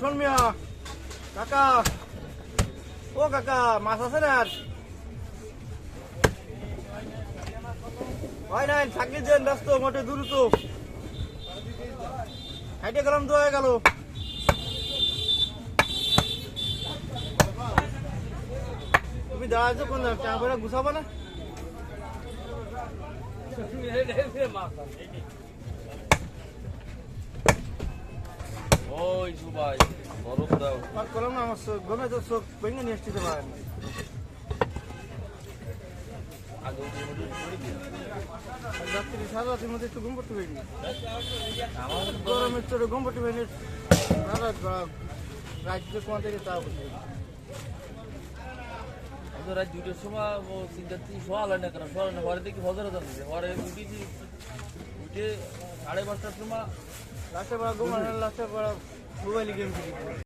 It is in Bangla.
শোন মিয়া কাকা, ও কাকা মাছ আছে না? হয় নাই থাকি যেন ব্যস্ত মোটে দ্রুত হাইটে গেলাম তো হয়ে গেল। তুমি দাঁড়াচ্ছ কোন চাপড়া গুছাবো না? ওই সুবাই বরফ দাও করলাম না, আমার চোখ গমে তো চোখ ভেঙে নিয়ে এসছি তো ভাই। রাত্রি সারা রাতের মধ্যে একটু ঘুম পড়তে পারিনি, গরমের চোটে ঘুম পড়তে পারিনি। রাজ্য কোন থেকে তা বুঝি রাত 2টার সময় ও চিন্তা সকাল হয় না কেন, সকাল না ঘরে দেখি ফজরে যাচ্ছে, ঘরে উঠেছি উঠে 5:30টার সময় লাস্টে বড় ঘুমানো, লাস্টে বড় মোবাইলে গেম খেলি।